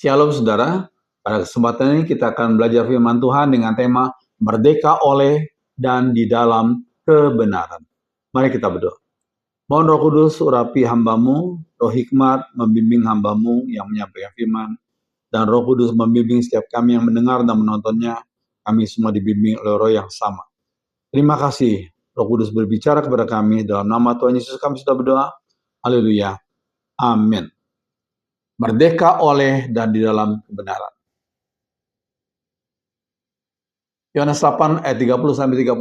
Shalom saudara, pada kesempatan ini kita akan belajar firman Tuhan dengan tema merdeka oleh dan di dalam kebenaran. Mari kita berdoa. Mohon Roh Kudus urapi hambamu, Roh hikmat membimbing hambamu yang menyampaikan firman, dan Roh Kudus membimbing setiap kami yang mendengar dan menontonnya. Kami semua dibimbing oleh Roh yang sama. Terima kasih Roh Kudus berbicara kepada kami. Dalam nama Tuhan Yesus kami sudah berdoa. Haleluya. Amin. Merdeka oleh dan di dalam kebenaran. Yohanes 8 ayat 30-36,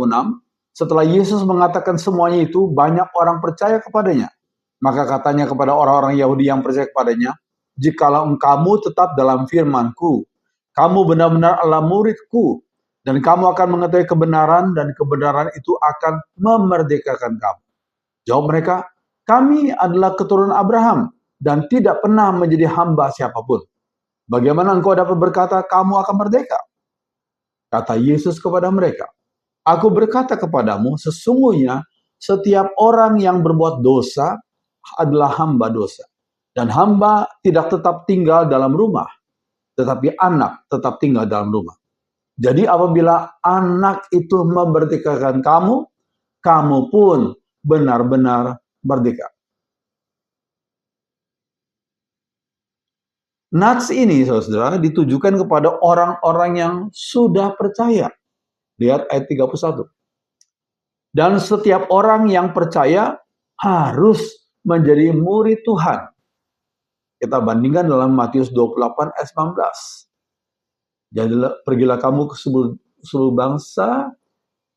setelah Yesus mengatakan semuanya itu, banyak orang percaya kepadanya. Maka katanya kepada orang-orang Yahudi yang percaya kepadanya, jikalau kamu tetap dalam firman-Ku, kamu benar-benar adalah murid-Ku, dan kamu akan mengetahui kebenaran, dan kebenaran itu akan memerdekakan kamu. Jawab mereka, kami adalah keturunan Abraham, dan tidak pernah menjadi hamba siapapun. Bagaimana engkau dapat berkata, kamu akan merdeka? Kata Yesus kepada mereka, aku berkata kepadamu, sesungguhnya setiap orang yang berbuat dosa adalah hamba dosa. Dan hamba tidak tetap tinggal dalam rumah, tetapi anak tetap tinggal dalam rumah. Jadi apabila anak itu memerdekakan kamu, kamu pun benar-benar merdeka. Nats ini, saudara, ditujukan kepada orang-orang yang sudah percaya. Lihat ayat 31. Dan setiap orang yang percaya harus menjadi murid Tuhan. Kita bandingkan dalam Matius 28 ayat 19. Jadi pergilah kamu ke seluruh bangsa,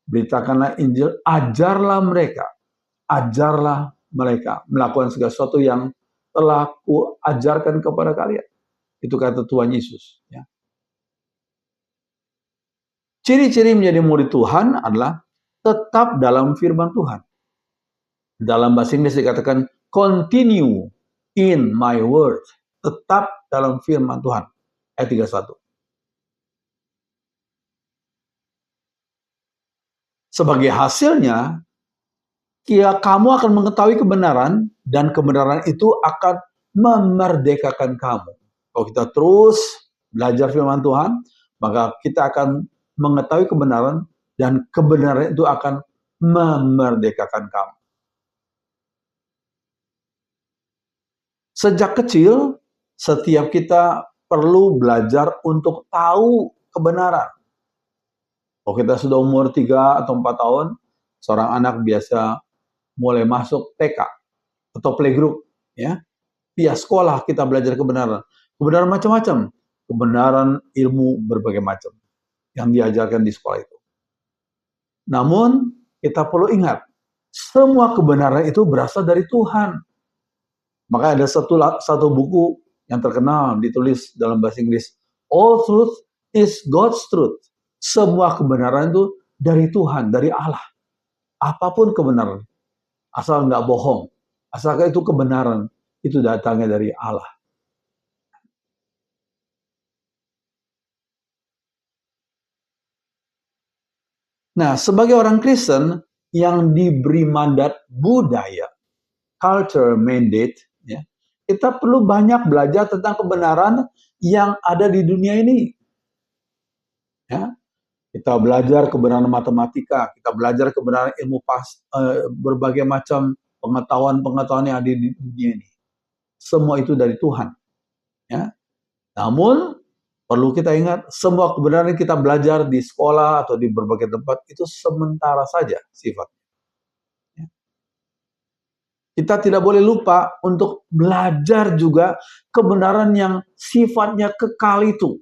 beritakanlah Injil, ajarlah mereka melakukan segala sesuatu yang telah kuajarkan kepada kalian. Itu kata Tuhan Yesus. Ya. Ciri-ciri menjadi murid Tuhan adalah tetap dalam firman Tuhan. Dalam bahasa Inggris dikatakan continue in my word. Tetap dalam firman Tuhan. Ayat 31. Sebagai hasilnya, kamu akan mengetahui kebenaran, dan kebenaran itu akan memerdekakan kamu. Kalau kita terus belajar firman Tuhan, maka kita akan mengetahui kebenaran, dan kebenaran itu akan memerdekakan kamu. Sejak kecil, setiap kita perlu belajar untuk tahu kebenaran. Kalau kita sudah umur 3 atau 4 tahun, seorang anak biasa mulai masuk TK atau playgroup. Ya. Via sekolah kita belajar kebenaran. Kebenaran macam-macam. Kebenaran ilmu berbagai macam yang diajarkan di sekolah itu. Namun, kita perlu ingat, semua kebenaran itu berasal dari Tuhan. Maka ada satu buku yang terkenal ditulis dalam bahasa Inggris, All truth is God's truth. Semua kebenaran itu dari Tuhan, dari Allah. Apapun kebenaran, asal nggak bohong, asalkan itu kebenaran, itu datangnya dari Allah. Nah, sebagai orang Kristen yang diberi mandat budaya, culture mandate, ya, kita perlu banyak belajar tentang kebenaran yang ada di dunia ini. Ya, kita belajar kebenaran matematika, kita belajar kebenaran ilmu berbagai macam pengetahuan yang ada di dunia ini. Semua itu dari Tuhan. Ya. Namun perlu kita ingat, semua kebenaran yang kita belajar di sekolah atau di berbagai tempat itu sementara saja sifatnya. Ya. Kita tidak boleh lupa untuk belajar juga kebenaran yang sifatnya kekal itu.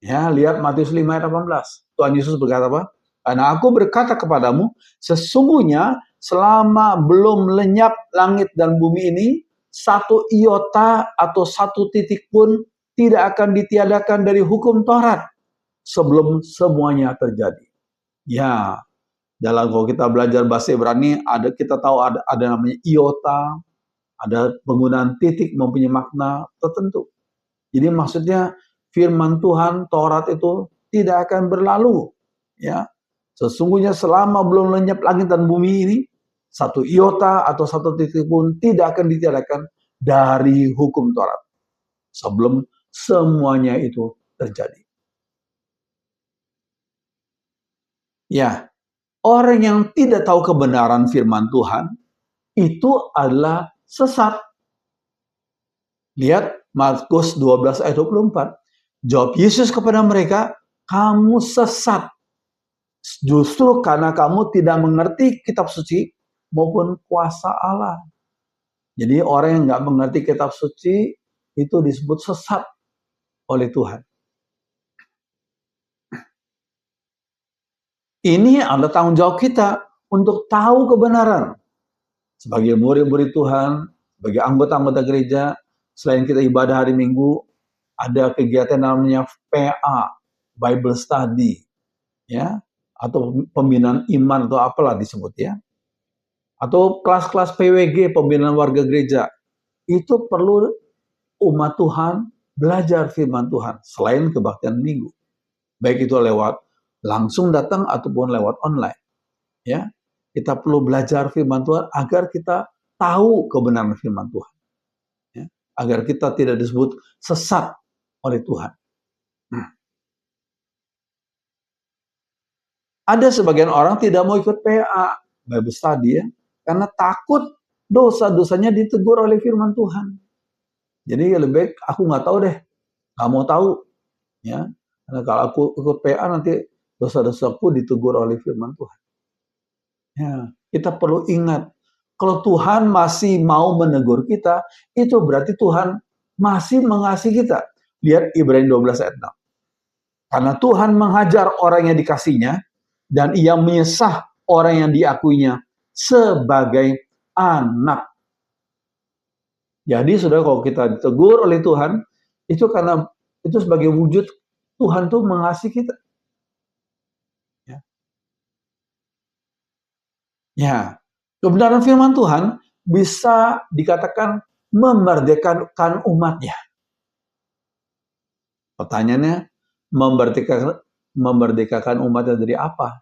Ya, lihat Matius 5 ayat 18. Tuhan Yesus berkata apa? Karena aku berkata kepadamu, sesungguhnya selama belum lenyap langit dan bumi ini, satu iota atau satu titik pun tidak akan ditiadakan dari hukum Taurat sebelum semuanya terjadi. Ya, kalau kita belajar bahasa Ibrani, kita tahu ada namanya iota, ada penggunaan titik mempunyai makna tertentu. Jadi maksudnya firman Tuhan, Taurat itu tidak akan berlalu. Ya, sesungguhnya selama belum lenyap langit dan bumi ini, satu iota atau satu titik pun tidak akan ditiadakan dari hukum Taurat. sebelum semuanya itu terjadi. Ya, orang yang tidak tahu kebenaran firman Tuhan itu adalah sesat. Lihat Markus 12 ayat 24. Jawab Yesus kepada mereka, kamu sesat. Justru karena kamu tidak mengerti kitab suci maupun kuasa Allah. Jadi orang yang nggak mengerti kitab suci itu disebut sesat oleh Tuhan. Ini adalah tanggung jawab kita untuk tahu kebenaran. Sebagai murid-murid Tuhan, sebagai anggota-anggota gereja, selain kita ibadah hari Minggu, ada kegiatan namanya PA, Bible Study, ya, atau pembinaan iman atau apalah disebut ya, atau kelas-kelas PWG, pembinaan warga gereja. Itu perlu umat Tuhan belajar firman Tuhan selain kebaktian Minggu, baik itu lewat langsung datang ataupun lewat online. Ya, kita perlu belajar firman Tuhan agar kita tahu kebenaran firman Tuhan, ya, agar kita tidak disebut sesat oleh Tuhan. Ada sebagian orang tidak mau ikut PA, Bible Study ya, karena takut dosa-dosanya ditegur oleh firman Tuhan. Jadi lebih baik aku nggak tahu deh, nggak mau tahu, ya. Karena kalau aku ikut PA nanti dosa-dosaku ditegur oleh firman Tuhan. Ya, kita perlu ingat, kalau Tuhan masih mau menegur kita, itu berarti Tuhan masih mengasihi kita. Lihat Ibrani 12 ayat 6. Karena Tuhan menghajar orang yang dikasihnya, dan ia menyesah orang yang diakuinya sebagai anak. Jadi saudara, kalau kita ditegur oleh Tuhan, itu karena itu sebagai wujud Tuhan tuh mengasihi kita. Ya, kebenaran firman Tuhan bisa dikatakan memerdekakan umatnya. Pertanyaannya, memerdekakan umatnya dari apa?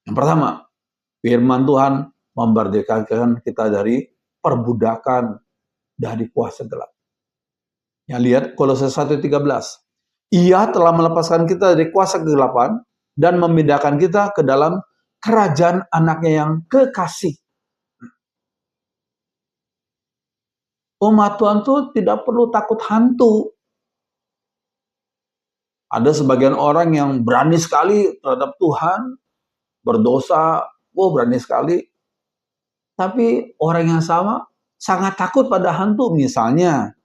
Yang pertama, firman Tuhan memerdekakan kita dari perbudakan, dari kuasa gelap. Yang lihat Kolose 1:13. Ia telah melepaskan kita dari kuasa kegelapan dan memindahkan kita ke dalam kerajaan anaknya yang kekasih. Umat Tuhan tuh tidak perlu takut hantu. Ada sebagian orang yang berani sekali terhadap Tuhan, berdosa, berani sekali. Tapi orang yang sama sangat takut pada hantu. Misalnya,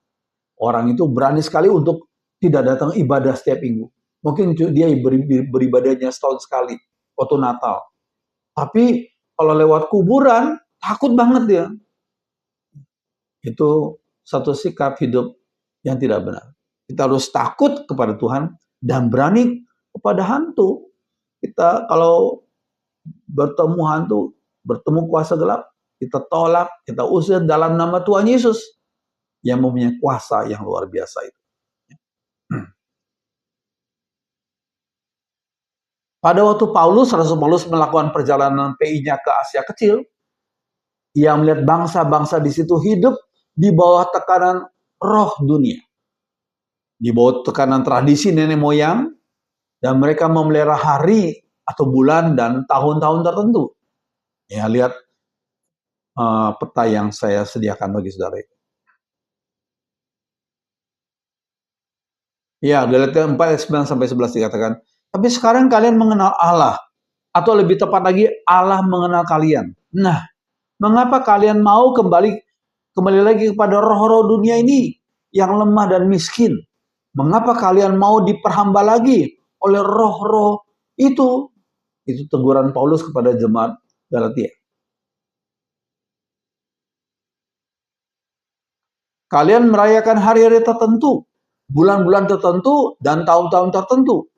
orang itu berani sekali untuk tidak datang ibadah setiap minggu. Mungkin dia beribadahnya setahun sekali, waktu Natal. Tapi kalau lewat kuburan, takut banget dia. Itu satu sikap hidup yang tidak benar. Kita harus takut kepada Tuhan dan berani kepada hantu. Kita kalau bertemu hantu, bertemu kuasa gelap, kita tolak, kita usir dalam nama Tuhan Yesus yang mempunyai kuasa yang luar biasa itu. Pada waktu Rasul Paulus melakukan perjalanan PI-nya ke Asia Kecil, ia melihat bangsa-bangsa di situ hidup di bawah tekanan roh dunia, di bawah tekanan tradisi nenek moyang, dan mereka memelihara hari atau bulan dan tahun-tahun tertentu. Ya, lihat peta yang saya sediakan bagi saudara. Ya, Galatia 4 ayat 9 sampai 11 dikatakan, tapi sekarang kalian mengenal Allah, atau lebih tepat lagi Allah mengenal kalian. Nah, mengapa kalian mau kembali lagi kepada roh-roh dunia ini yang lemah dan miskin? Mengapa kalian mau diperhamba lagi oleh roh-roh itu? Itu teguran Paulus kepada jemaat Galatia. Kalian merayakan hari-hari tertentu, bulan-bulan tertentu, dan tahun-tahun tertentu.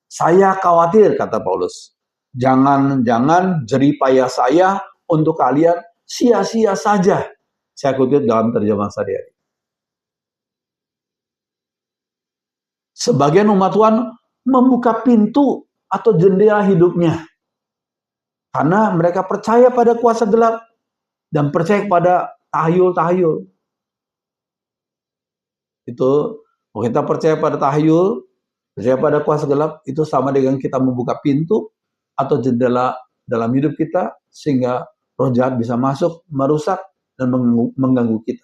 Saya khawatir, kata Paulus. Jangan-jangan jeripayah saya untuk kalian sia-sia saja. Saya kutip dalam terjemahan sehari-hari. Sebagian umat Tuhan membuka pintu atau jendela hidupnya. Karena mereka percaya pada kuasa gelap dan percaya kepada tahayul-tahayul. Itu kalau kita percaya pada tahyul, percaya pada kuasa gelap, itu sama dengan kita membuka pintu atau jendela dalam hidup kita sehingga roh jahat bisa masuk, merusak dan mengganggu kita.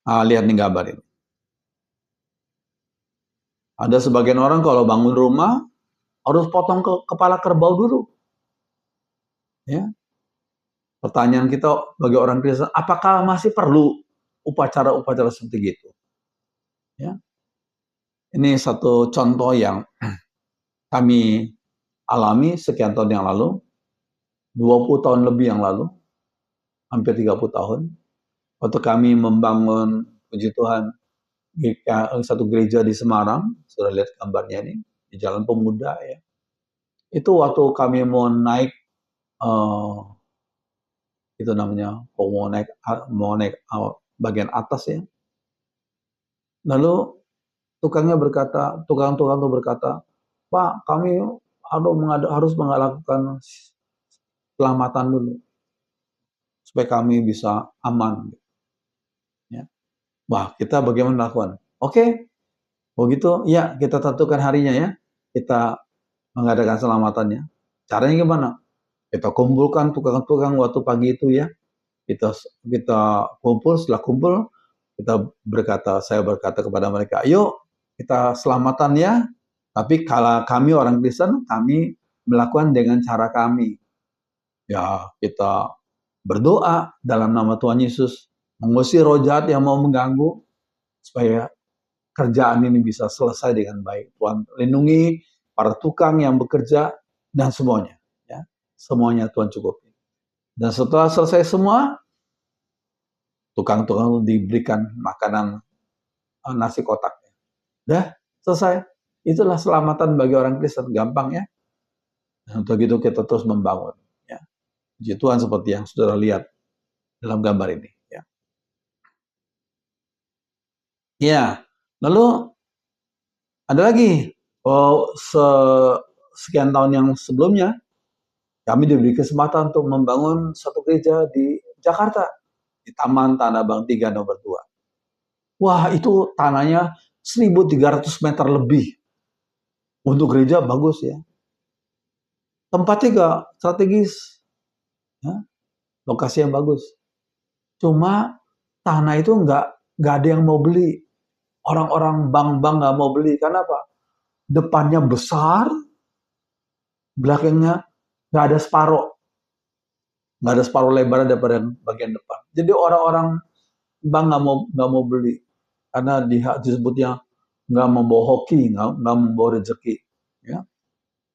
Nah, lihat nih gambar ini. Ada sebagian orang kalau bangun rumah harus potong kepala kerbau dulu. Ya. Pertanyaan kita bagi orang Kristen, apakah masih perlu upacara-upacara seperti itu? Ya. Ini satu contoh yang kami alami sekian tahun yang lalu, 20 tahun lebih yang lalu, hampir 30 tahun, waktu kami membangun, puji Tuhan, satu gereja di Semarang, sudah lihat gambarnya ini, di Jalan Pemuda ya. Itu waktu kami mau naik, itu namanya, mau naik bagian atas ya. Lalu tukang-tukang itu berkata, Pak, kami harus melakukan selamatan dulu supaya kami bisa aman. Ya. Wah, kita bagaimana melakukan? Oke, begitu, ya kita tentukan harinya ya. Kita mengadakan selamatannya. Caranya gimana? Kita kumpulkan tukang-tukang waktu pagi itu ya. Kita kumpul, setelah kumpul saya berkata kepada mereka, ayo kita selamatan ya. Tapi kalau kami orang Kristen, kami melakukan dengan cara kami. Ya, kita berdoa dalam nama Tuhan Yesus, mengusir roh jahat yang mau mengganggu, supaya kerjaan ini bisa selesai dengan baik. Tuhan lindungi para tukang yang bekerja dan semuanya. Ya, semuanya Tuhan cukupi. Dan setelah selesai semua, tukang-tukang diberikan makanan nasi kotak. Dah, selesai. Itulah selamatan bagi orang Kristen, gampang ya. Dan untuk itu kita terus membangun. Ya. Puji Tuhan seperti yang saudara lihat dalam gambar ini. Ya, ya. Lalu ada lagi, sekian tahun yang sebelumnya, kami diberi kesempatan untuk membangun satu gereja di Jakarta, di Taman Tanah Abang 3 nomor 2. Wah, itu tanahnya 1.300 meter lebih. Untuk gereja bagus ya. Tempatnya gak strategis. Ya, lokasi yang bagus. Cuma tanah itu nggak ada yang mau beli. Orang-orang bank-bank nggak mau beli. Karena apa? Depannya besar, belakangnya nggak ada separuh. Nggak ada separuh lebar daripada bagian depan. Jadi orang-orang bank nggak mau beli. Karena disebutnya nggak membawa hoki, nggak membawa rezeki. Ya.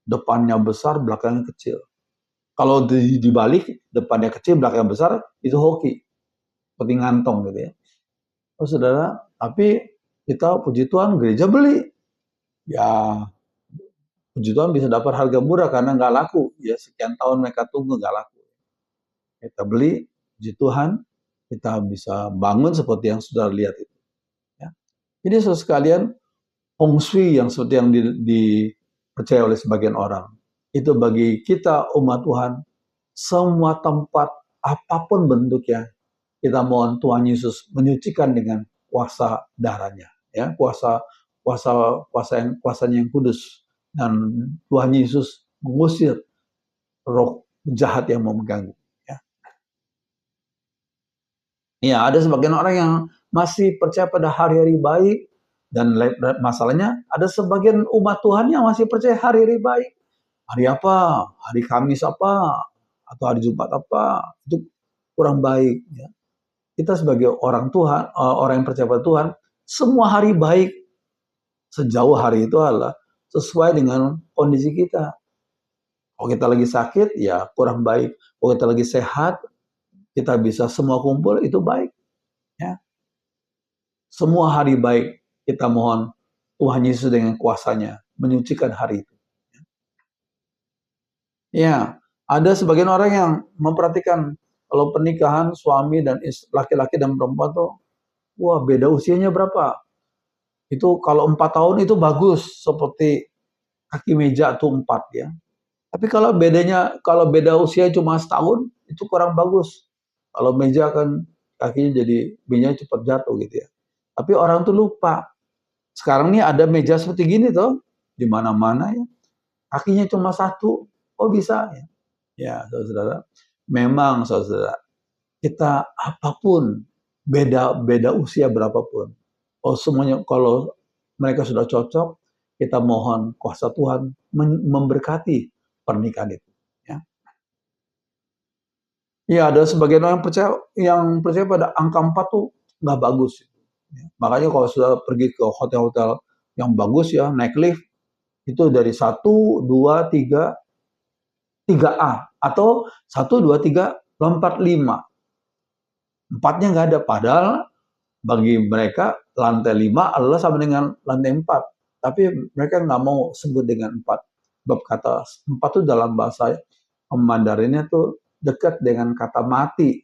Depannya besar, belakangnya kecil. Kalau dibalik, depannya kecil, belakangnya besar, itu hoki. Seperti ngantong gitu ya. Oh saudara, tapi kita puji Tuhan gereja beli. Ya, puji Tuhan bisa dapat harga murah karena nggak laku. Ya, sekian tahun mereka tunggu nggak laku. Kita beli, puji Tuhan, kita bisa bangun seperti yang sudah lihat itu. Ya. Jadi saudara sekalian, feng shui yang seperti yang dipercaya oleh sebagian orang, itu bagi kita umat Tuhan, semua tempat, apapun bentuknya, kita mohon Tuhan Yesus menyucikan dengan kuasa darahnya, ya, kuasanya yang kudus, dan Tuhan Yesus mengusir roh jahat yang mau mengganggu. Ya. Ya, ada sebagian orang yang masih percaya pada hari-hari baik, dan masalahnya ada sebagian umat Tuhan yang masih percaya hari-hari baik. Hari apa? Hari Kamis apa? Atau hari Jumat apa? Itu kurang baik. Ya. Kita sebagai orang Tuhan, orang yang percaya pada Tuhan, semua hari baik sejauh hari itu adalah sesuai dengan kondisi kita. Kalau kita lagi sakit, ya kurang baik. Kalau kita lagi sehat, kita bisa semua kumpul, itu baik. Ya. Semua hari baik, kita mohon Tuhan Yesus dengan kuasanya menyucikan hari itu. Ya, ada sebagian orang yang memperhatikan kalau pernikahan suami dan laki-laki dan perempuan tuh, wah beda usianya berapa? Itu kalau 4 tahun itu bagus, seperti kaki meja tuh 4 ya. Tapi kalau beda usia cuma setahun, itu kurang bagus. Kalau meja kan kakinya jadi minyak cepat jatuh gitu ya. Tapi orang tuh lupa. Sekarang nih ada meja seperti gini tuh di mana-mana ya. Kakinya cuma satu, kok bisa ya? Ya, saudara. Memang saudara, kita apapun beda usia berapapun. Oh semuanya kalau mereka sudah cocok, kita mohon kuasa Tuhan memberkati pernikahan itu. Ya, ya ada sebagian orang yang percaya pada angka 4 tuh nggak bagus. Ya. Makanya kalau sudah pergi ke hotel-hotel yang bagus ya, naik lift, itu dari 1, 2, 3, 3A. Atau 1, 2, 3, lompat 5. 4-nya nggak ada. Padahal bagi mereka lantai 5 adalah sama dengan lantai 4. Tapi mereka nggak mau sebut dengan 4. Sebab kata 4 itu dalam bahasa Mandarinnya tuh dekat dengan kata mati.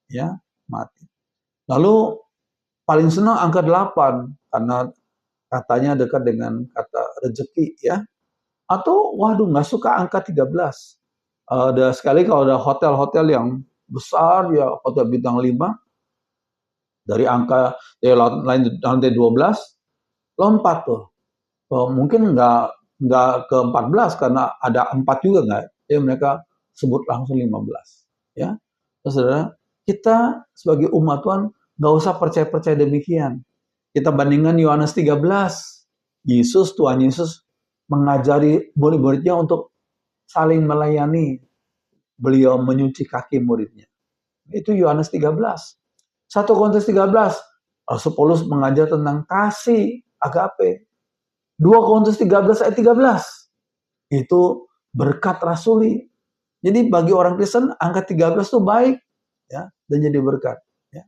Ya, mati. Lalu paling senang angka 8 karena katanya dekat dengan kata rezeki ya. Atau waduh nggak suka angka 13. Ada sekali kalau ada hotel-hotel yang besar ya, hotel bintang 5 dari angka lantai 12 lompat tuh. Mungkin nggak ke 14 karena ada 4 juga nggak. Jadi mereka sebut langsung 15 ya. Terus saudara, kita sebagai umat Tuhan nggak usah percaya demikian. Kita bandingkan Yohanes 13. Tuhan Yesus mengajari murid-muridnya untuk saling melayani. Beliau menyuci kaki muridnya. Itu Yohanes 13. 1 Korintus 13. Rasul Paulus mengajar tentang kasih, agape. 2 Korintus 13 ayat 13. Itu berkat rasuli. Jadi bagi orang Kristen angka 13 itu baik ya, dan jadi berkat ya.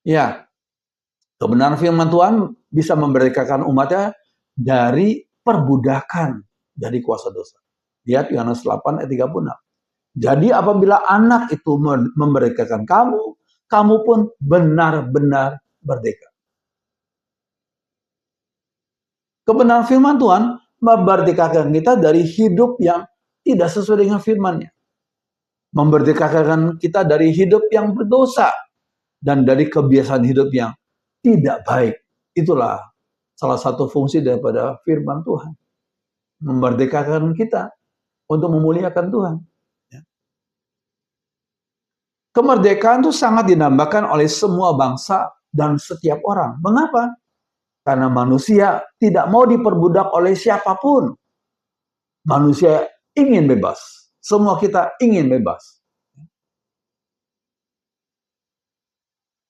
Ya, kebenaran firman Tuhan bisa memerdekakan umatnya dari perbudakan dari kuasa dosa. Lihat Yohanes 8 ayat 36. Jadi apabila anak itu memerdekakan kamu, kamu pun benar-benar merdeka. Kebenaran firman Tuhan memerdekakan kita dari hidup yang tidak sesuai dengan firman-Nya. Memerdekakan kita dari hidup yang berdosa dan dari kebiasaan hidup yang tidak baik. Itulah salah satu fungsi daripada firman Tuhan. Memerdekakan kita untuk memuliakan Tuhan. Kemerdekaan itu sangat dinamakan oleh semua bangsa dan setiap orang. Mengapa? Karena manusia tidak mau diperbudak oleh siapapun. Manusia ingin bebas. Semua kita ingin bebas.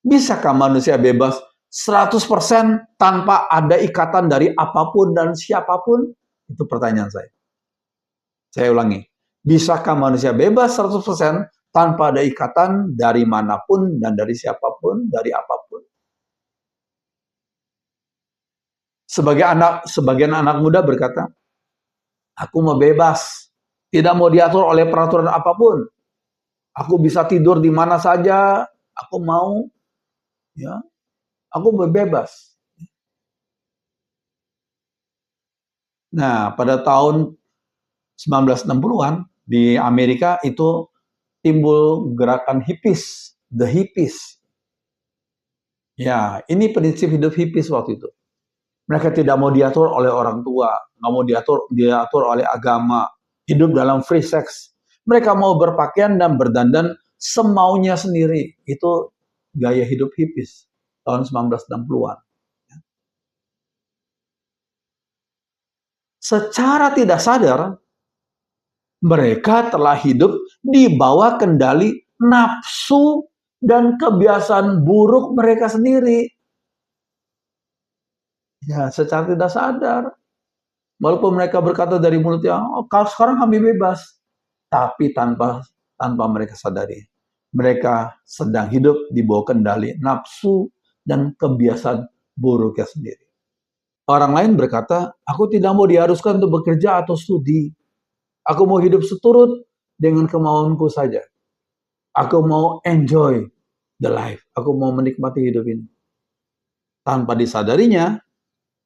Bisakah manusia bebas 100% tanpa ada ikatan dari apapun dan siapapun? Itu pertanyaan saya. Saya ulangi. Bisakah manusia bebas 100% tanpa ada ikatan dari manapun dan dari siapapun, dari apapun? Sebagian anak muda berkata, aku mau bebas, tidak mau diatur oleh peraturan apapun. Aku bisa tidur di mana saja, aku mau, ya, aku bebas. Nah, pada tahun 1960-an di Amerika itu timbul gerakan hippies, the hippies. Ya, ini prinsip hidup hippies waktu itu. Mereka tidak mau diatur oleh orang tua, nggak mau diatur oleh agama, hidup dalam free sex. Mereka mau berpakaian dan berdandan semaunya sendiri. Itu gaya hidup hippies tahun 1960-an. Secara tidak sadar, mereka telah hidup di bawah kendali nafsu dan kebiasaan buruk mereka sendiri. Ya, secara tidak sadar. Walaupun mereka berkata dari mulutnya, oh, sekarang kami bebas. Tapi tanpa mereka sadari. Mereka sedang hidup di bawah kendali nafsu dan kebiasaan buruknya sendiri. Orang lain berkata, aku tidak mau diharuskan untuk bekerja atau studi. Aku mau hidup seturut dengan kemauanku saja. Aku mau enjoy the life. Aku mau menikmati hidup ini. Tanpa disadarinya,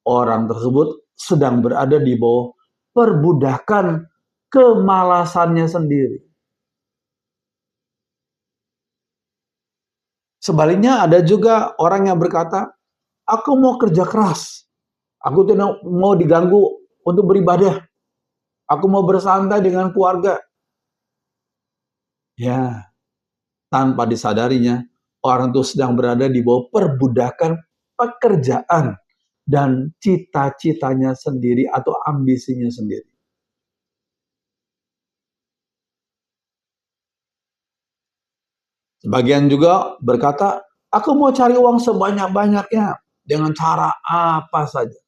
orang tersebut sedang berada di bawah perbudakan kemalasannya sendiri. Sebaliknya ada juga orang yang berkata, aku mau kerja keras, aku tidak mau diganggu untuk beribadah, aku mau bersantai dengan keluarga. Ya, tanpa disadarinya, orang itu sedang berada di bawah perbudakan pekerjaan dan cita-citanya sendiri atau ambisinya sendiri. Sebagian juga berkata, aku mau cari uang sebanyak-banyaknya dengan cara apa saja.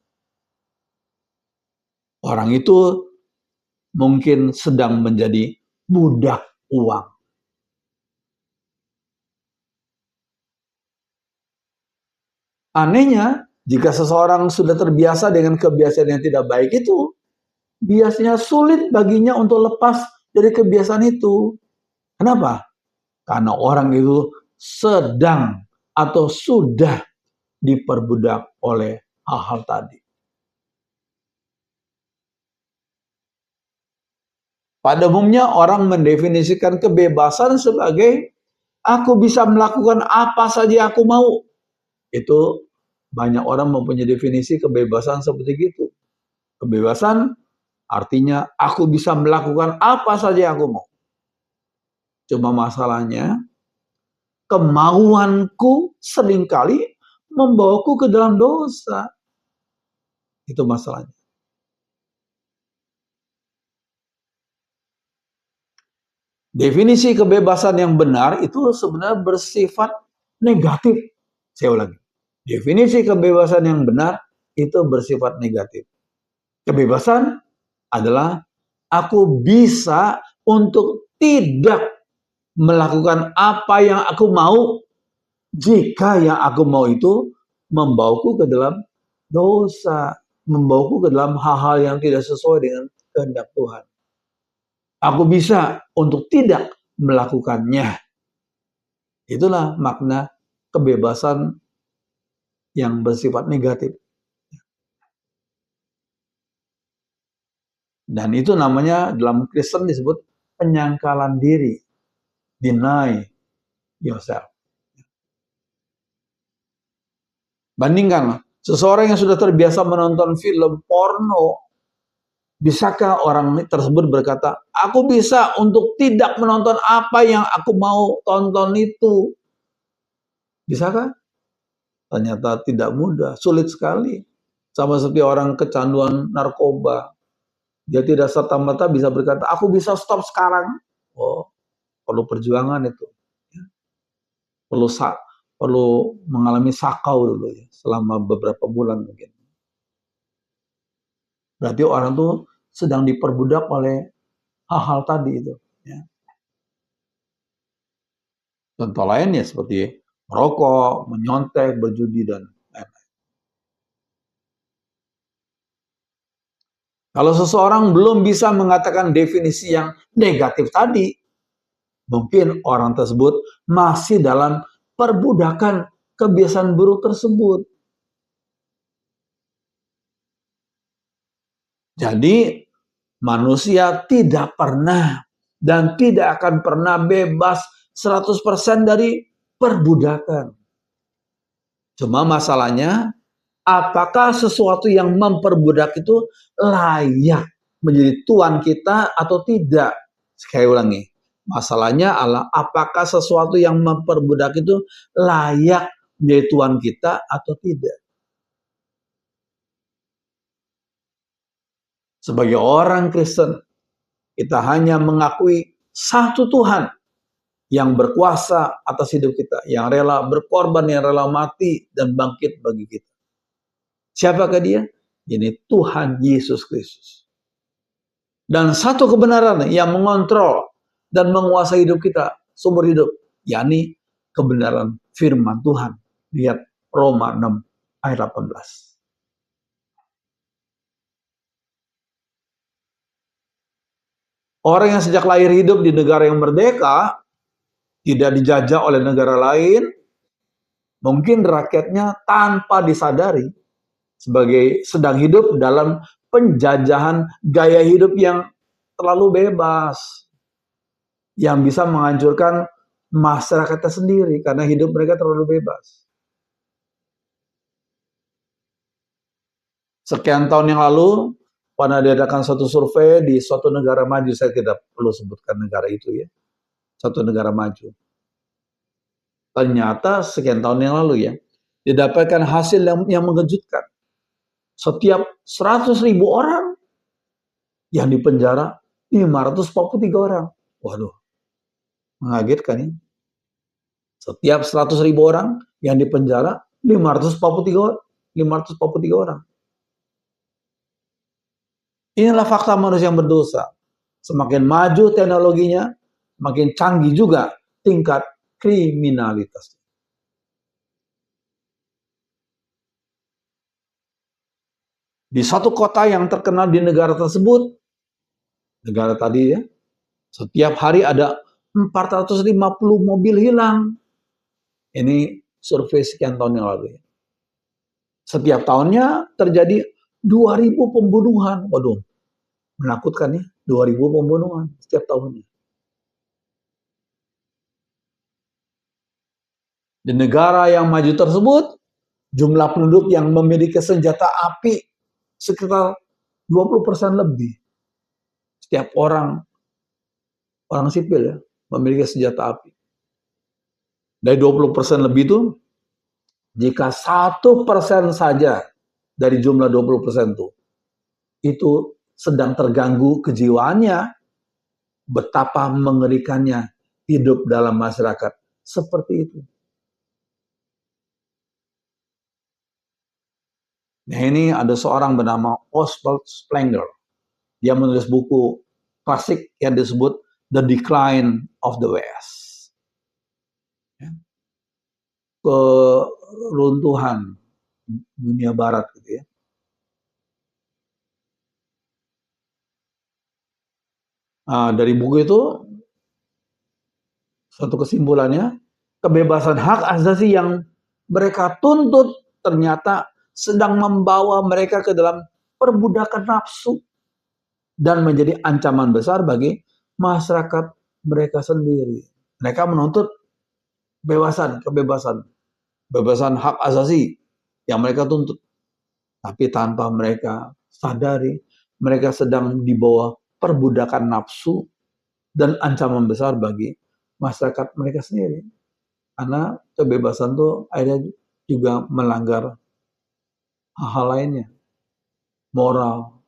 Orang itu mungkin sedang menjadi budak uang. Anehnya, jika seseorang sudah terbiasa dengan kebiasaan yang tidak baik itu, biasanya sulit baginya untuk lepas dari kebiasaan itu. Kenapa? Karena orang itu sedang atau sudah diperbudak oleh hal-hal tadi. Pada umumnya orang mendefinisikan kebebasan sebagai aku bisa melakukan apa saja yang aku mau. Itu banyak orang mempunyai definisi kebebasan seperti itu. Kebebasan artinya aku bisa melakukan apa saja yang aku mau. Cuma masalahnya kemauanku seringkali membawaku ke dalam dosa. Itu masalahnya. Definisi kebebasan yang benar itu sebenarnya bersifat negatif. Saya ulangi. Definisi kebebasan yang benar itu bersifat negatif. Kebebasan adalah aku bisa untuk tidak melakukan apa yang aku mau jika yang aku mau itu membawaku ke dalam dosa, membawaku ke dalam hal-hal yang tidak sesuai dengan kehendak Tuhan. Aku bisa untuk tidak melakukannya. Itulah makna kebebasan yang bersifat negatif. Dan itu namanya dalam Kristen disebut penyangkalan diri. Deny yourself. Bandingkan, seseorang yang sudah terbiasa menonton film porno, bisakah orang tersebut berkata, aku bisa untuk tidak menonton apa yang aku mau tonton itu? Bisakah? Ternyata tidak mudah, sulit sekali. Sama seperti orang kecanduan narkoba. Dia tidak serta-merta bisa berkata, aku bisa stop sekarang. Oh, perlu perjuangan itu. Perlu mengalami sakau dulu ya, selama beberapa bulan mungkin. Berarti orang tuh sedang diperbudak oleh hal-hal tadi itu. Ya. Contoh lainnya seperti merokok, menyontek, berjudi, dan lain-lain. Kalau seseorang belum bisa mengatakan definisi yang negatif tadi, mungkin orang tersebut masih dalam perbudakan kebiasaan buruk tersebut. Jadi manusia tidak pernah dan tidak akan pernah bebas 100% dari perbudakan. Cuma masalahnya, apakah sesuatu yang memperbudak itu layak menjadi tuan kita atau tidak? Sekali ulangi, masalahnya adalah apakah sesuatu yang memperbudak itu layak menjadi tuan kita atau tidak? Sebagai orang Kristen, kita hanya mengakui satu Tuhan yang berkuasa atas hidup kita, yang rela berkorban, yang rela mati dan bangkit bagi kita. Siapakah dia? Ini Tuhan Yesus Kristus. Dan satu kebenaran yang mengontrol dan menguasai hidup kita, sumber hidup, yakni kebenaran firman Tuhan. Lihat Roma 6 ayat 18. Orang yang sejak lahir hidup di negara yang merdeka, tidak dijajah oleh negara lain, mungkin rakyatnya tanpa disadari sebagai sedang hidup dalam penjajahan gaya hidup yang terlalu bebas, yang bisa menghancurkan masyarakatnya sendiri karena hidup mereka terlalu bebas. Sekian tahun yang lalu pernah diadakan suatu survei di suatu negara maju, saya tidak perlu sebutkan negara itu ya, satu negara maju. Ternyata sekian tahun yang lalu ya, didapatkan hasil yang mengejutkan. Setiap 100.000 orang yang dipenjara 543 orang. Waduh, mengagetkan ya. Setiap 100.000 orang yang dipenjara 543 orang. Inilah fakta manusia yang berdosa. Semakin maju teknologinya, makin canggih juga tingkat kriminalitas. Di satu kota yang terkenal di negara tersebut, negara tadi ya, setiap hari ada 450 mobil hilang. Ini survei sekian tahun yang lalu. Setiap tahunnya terjadi 2.000 pembunuhan. Waduh, menakutkan ya, 2.000 pembunuhan setiap tahunnya. Di negara yang maju tersebut, jumlah penduduk yang memiliki senjata api sekitar 20% lebih. Setiap orang sipil ya, memiliki senjata api. Dari 20% lebih itu, jika 1% saja dari jumlah 20% itu sedang terganggu kejiwaannya, betapa mengerikannya hidup dalam masyarakat seperti itu. Nah, ini ada seorang bernama Oswald Spengler. Dia menulis buku klasik yang disebut The Decline of the West. Keruntuhan dunia barat gitu ya. Nah, dari buku itu satu kesimpulannya, kebebasan hak asasi yang mereka tuntut ternyata sedang membawa mereka ke dalam perbudakan nafsu dan menjadi ancaman besar bagi masyarakat mereka sendiri. Mereka menuntut kebebasan hak asasi yang mereka tuntut. Tapi tanpa mereka sadari, mereka sedang di bawah perbudakan nafsu dan ancaman besar bagi masyarakat mereka sendiri. Karena kebebasan itu akhirnya juga melanggar hal-hal lainnya, moral,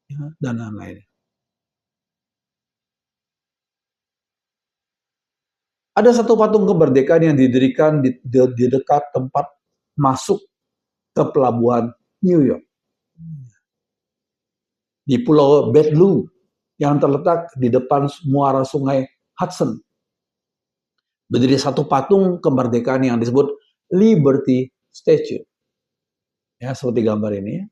ya, dan lain-lain. Ada satu patung kemerdekaan yang didirikan di dekat tempat masuk ke pelabuhan New York. Di Pulau Bedlu yang terletak di depan muara sungai Hudson. Berdiri satu patung kemerdekaan yang disebut Liberty Statue. Ya, seperti gambar ini.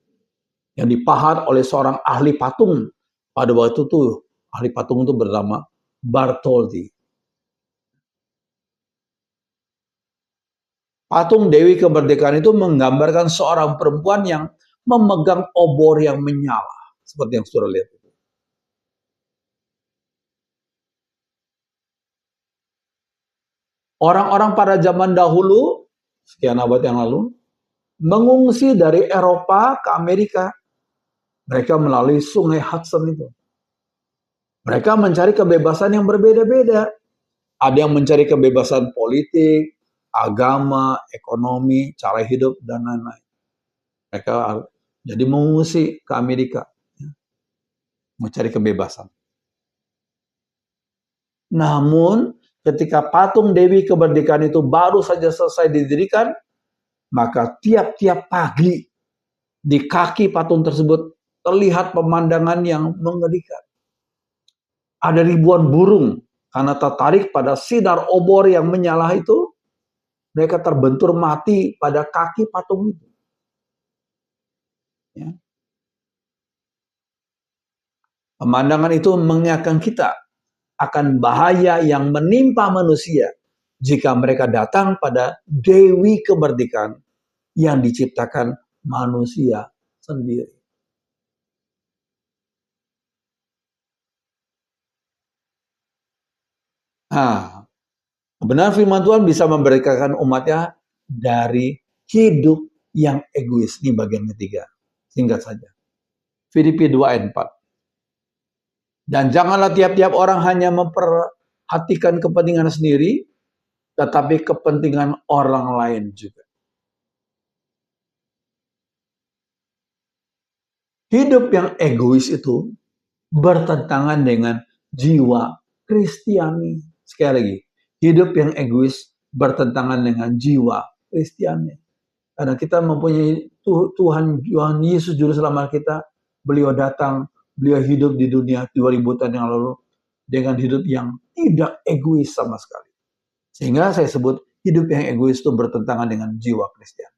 Yang dipahat oleh seorang ahli patung. Pada waktu itu, ahli patung itu bernama Bartholdi. Patung Dewi Kemerdekaan itu menggambarkan seorang perempuan yang memegang obor yang menyala. Seperti yang saudara lihat. Orang-orang pada zaman dahulu, sekian abad yang lalu, mengungsi dari Eropa ke Amerika. Mereka melalui sungai Hudson itu. Mereka mencari kebebasan yang berbeda-beda. Ada yang mencari kebebasan politik, agama, ekonomi, cara hidup, dan lain-lain. Mereka jadi mengungsi ke Amerika. Mencari kebebasan. Namun, ketika patung Dewi Kemerdekaan itu baru saja selesai didirikan, maka tiap-tiap pagi di kaki patung tersebut terlihat pemandangan yang mengerikan. Ada ribuan burung karena tertarik pada sinar obor yang menyala itu, mereka terbentur mati pada kaki patung itu. Ya. Pemandangan itu mengingatkan kita akan bahaya yang menimpa manusia jika mereka datang pada Dewi Kemerdekaan yang diciptakan manusia sendiri. Nah, Benar firman Tuhan bisa memberkatkan umatnya dari hidup yang egois. Ini bagian ketiga. Singkat saja. Filipi 2 ayat 4. Dan janganlah tiap-tiap orang hanya memperhatikan kepentingan sendiri, tetapi kepentingan orang lain juga. Hidup yang egois itu bertentangan dengan jiwa Kristiani. Sekali lagi, hidup yang egois bertentangan dengan jiwa Kristiani. Karena kita mempunyai Tuhan Yesus Juru Selamat kita, beliau datang, beliau hidup di dunia 2000 tahun yang lalu dengan hidup yang tidak egois sama sekali. Sehingga saya sebut hidup yang egois itu bertentangan dengan jiwa Kristiani.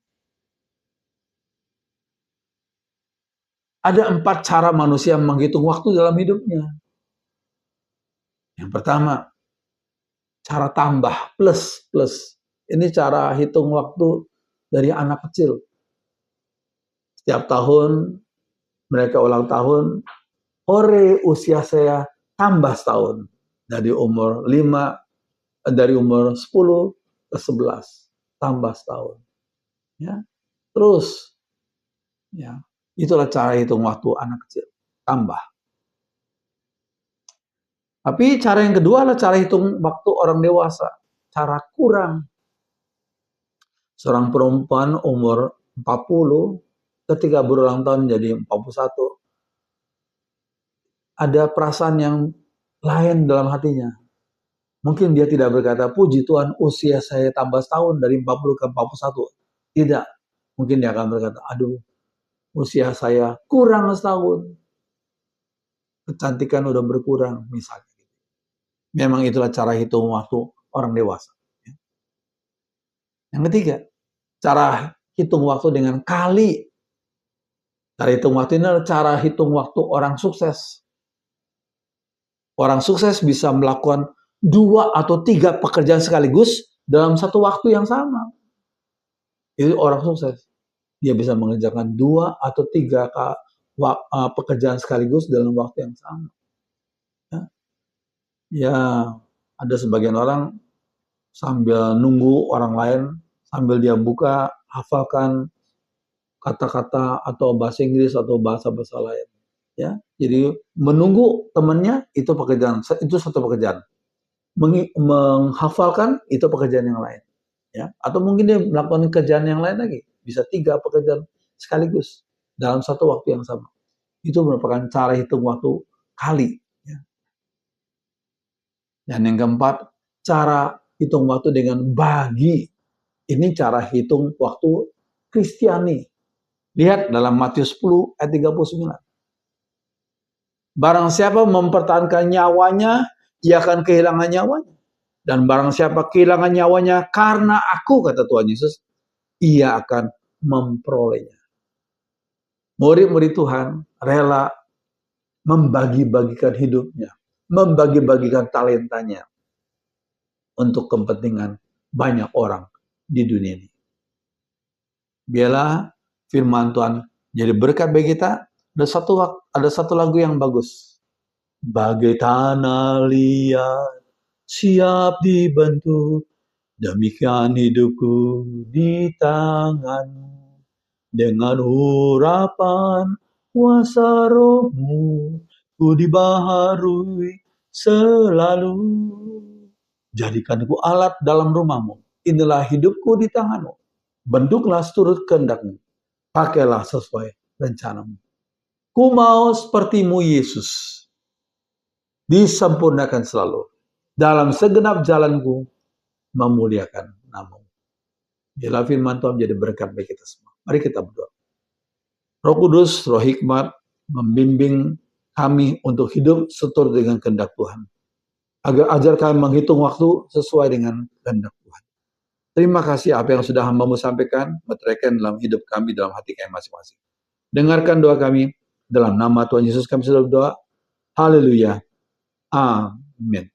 Ada 4 cara manusia menghitung waktu dalam hidupnya. Yang pertama, cara tambah, plus. Ini cara hitung waktu dari anak kecil. Setiap tahun mereka ulang tahun, hore usia saya tambah setahun. Dari umur 10 ke 11, tambah setahun. Ya. Terus, ya, itulah cara hitung waktu anak kecil, tambah. Tapi cara yang kedua adalah cara hitung waktu orang dewasa, cara kurang. Seorang perempuan umur 40, ketika berulang tahun jadi 41, ada perasaan yang lain dalam hatinya. Mungkin dia tidak berkata, puji Tuhan usia saya tambah setahun dari 40 ke 41. Tidak. Mungkin dia akan berkata, aduh, usia saya kurang setahun. Kecantikan udah berkurang, misalnya. Memang itulah cara hitung waktu orang dewasa. Yang ketiga, cara hitung waktu dengan kali. Cara hitung waktu ini adalah cara hitung waktu orang sukses. Orang sukses bisa melakukan 2 atau 3 pekerjaan sekaligus dalam satu waktu yang sama. Itu orang sukses. Dia bisa mengerjakan 2 atau 3 pekerjaan sekaligus dalam waktu yang sama. Ya, ada sebagian orang sambil nunggu orang lain, sambil dia buka, hafalkan kata-kata atau bahasa Inggris atau bahasa-bahasa lain. Ya, jadi menunggu temannya itu satu pekerjaan. Menghafalkan itu pekerjaan yang lain. Ya, atau mungkin dia melakukan kerjaan yang lain lagi, bisa 3 pekerjaan sekaligus dalam satu waktu yang sama. Itu merupakan cara hitung waktu kali. Ya. Dan yang keempat, cara hitung waktu dengan bagi. Ini cara hitung waktu Kristiani. Lihat dalam Matius 10 ayat 39. Barang siapa mempertahankan nyawanya, ia akan kehilangan nyawanya. Dan barang siapa kehilangan nyawanya karena aku, kata Tuhan Yesus, ia akan memperolehnya. Murid-murid Tuhan rela membagi-bagikan hidupnya, membagi-bagikan talentanya untuk kepentingan banyak orang di dunia ini. Biarlah firman Tuhan jadi berkat bagi kita. Ada satu lagu yang bagus. Bagai tanah liat siap dibentuk, demikian hidupku di tanganmu. Dengan urapan kuasa rohmu, ku dibaharui selalu. Jadikan ku alat dalam rumahmu. Inilah hidupku di tanganmu. Bentuklah seturut kehendakmu. Pakailah sesuai rencanamu. Ku mau sepertimu Yesus. Disempurnakan selalu. Dalam segenap jalanku memuliakan namamu. Biarlah firman Tuhan menjadi berkat bagi kita semua. Mari kita berdoa. Roh Kudus, Roh Hikmat, membimbing kami untuk hidup seturut dengan kehendak Tuhan. Ajar kami menghitung waktu sesuai dengan kehendak Tuhan. Terima kasih apa yang sudah hamba-Mu sampaikan, meteraikan dalam hidup kami, dalam hati kami masing-masing. Dengarkan doa kami, dalam nama Tuhan Yesus kami sudah berdoa. Haleluya. Amin.